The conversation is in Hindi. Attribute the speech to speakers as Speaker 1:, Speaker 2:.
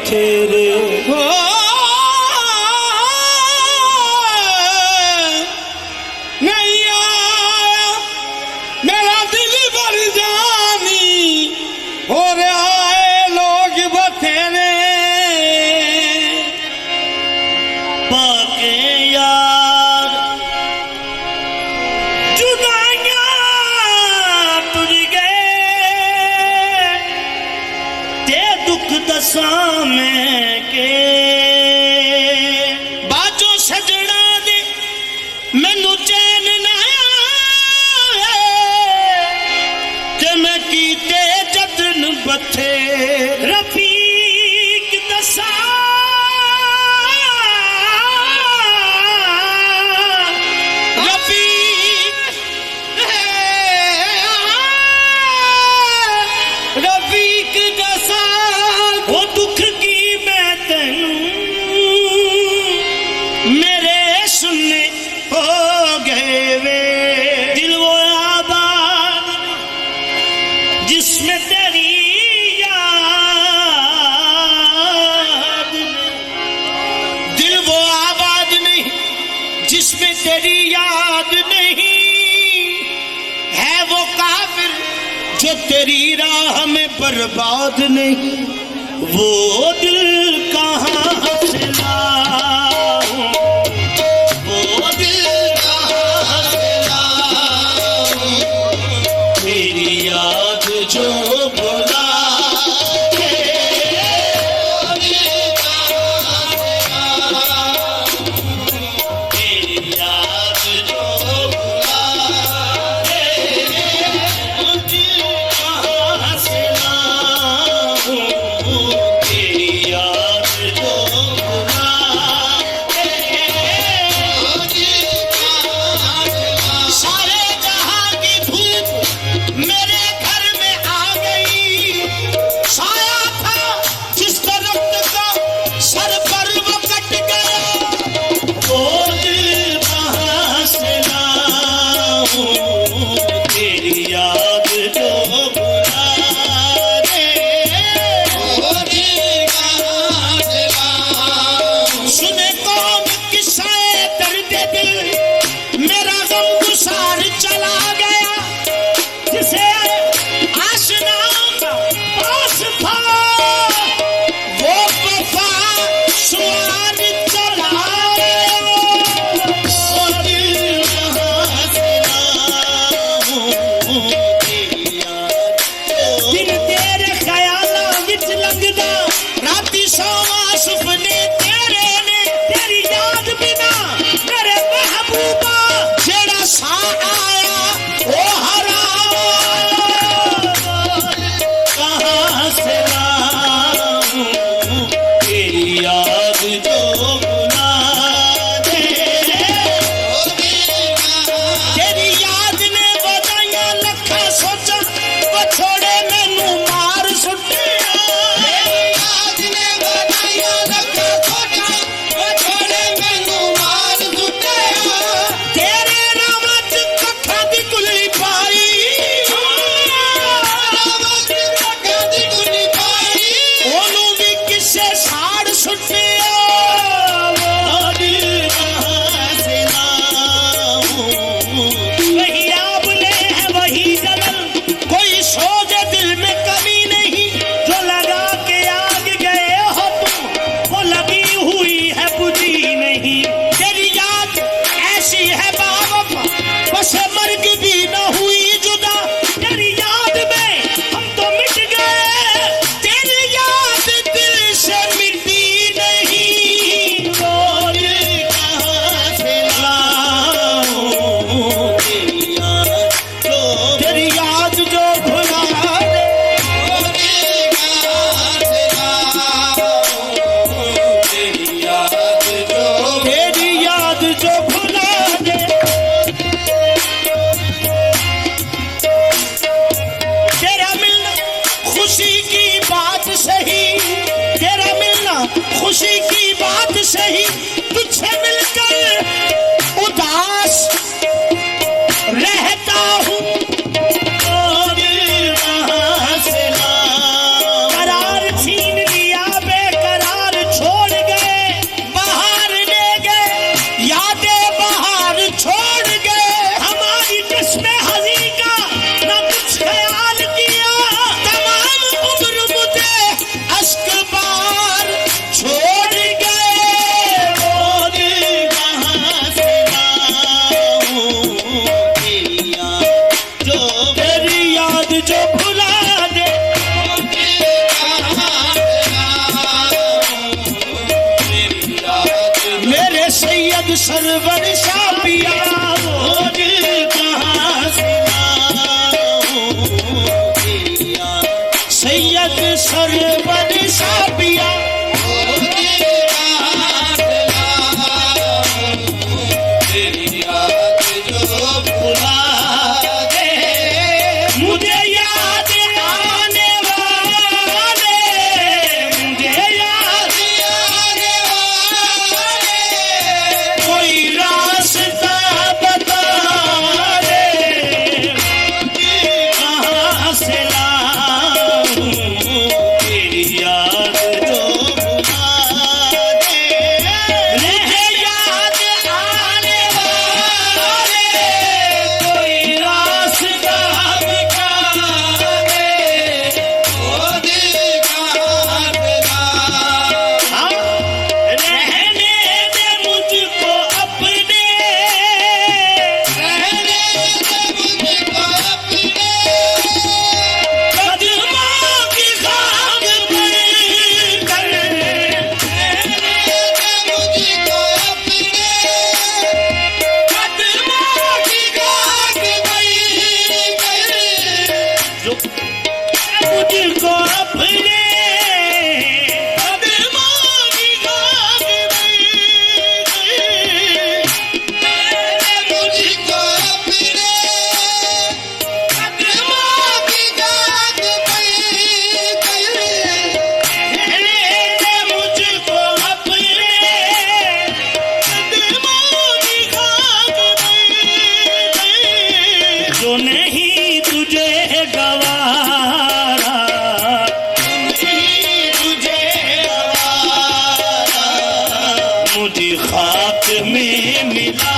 Speaker 1: बथेरे हो नहीं आया मेरा दिल भर जानी हो रहा है लोग बथेरे
Speaker 2: पाके यार जुदाइयां तुझ गए ते दुख दसा में के
Speaker 1: बाजो सजना दे मैनू चैन ना
Speaker 2: ते मैं कीते जतन बथे रफीक दसा
Speaker 1: रफीक दसा
Speaker 2: वो दुख की मैं तेनू मेरे सुनने हो गए वे दिल वो आबाद जिसमें तेरी याद
Speaker 1: दिल वो आबाद नहीं जिसमें तेरी याद नहीं है वो काफिर जो तेरी राह में बर्बाद नहीं
Speaker 2: वो दिल कहाँ से लाऊं वो दिल कहाँ से लाऊं मेरी याद जो बुला
Speaker 1: खुशी की बात सही तुझसे मिलकर उदास रहता हूँ। करार छीन लिया बेकरार
Speaker 2: सैयद सरवर शाह पिया वो दिल कहाँ से लाऊं तेरी याद सैयद सरवर शाह पिया वो दिल कहाँ से लाऊं तेरी याद जो भुला दे मुझे याद आने वाले मुझे याद आने वाले कोई रास्ता बता दे कहाँ से लाऊं तेरी याद जो भुला दे रह याद आने वाले कोई रास्ता बता दे वो दिल कहाँ से लाऊं रहने दे मुझको अपने रहने दे मुझको अपने कदमों की खाक पर कर रहने दे मुझको अपने कदमों की खाक पर कर जो मुझको अपने कदमों की खाक पर मुझको अपने कदमों की खाक पर मुझको अपने कदमों की खाक पर जो नहीं तुझे गवारा नहीं तुझे गवारा मुझे खाक में मिला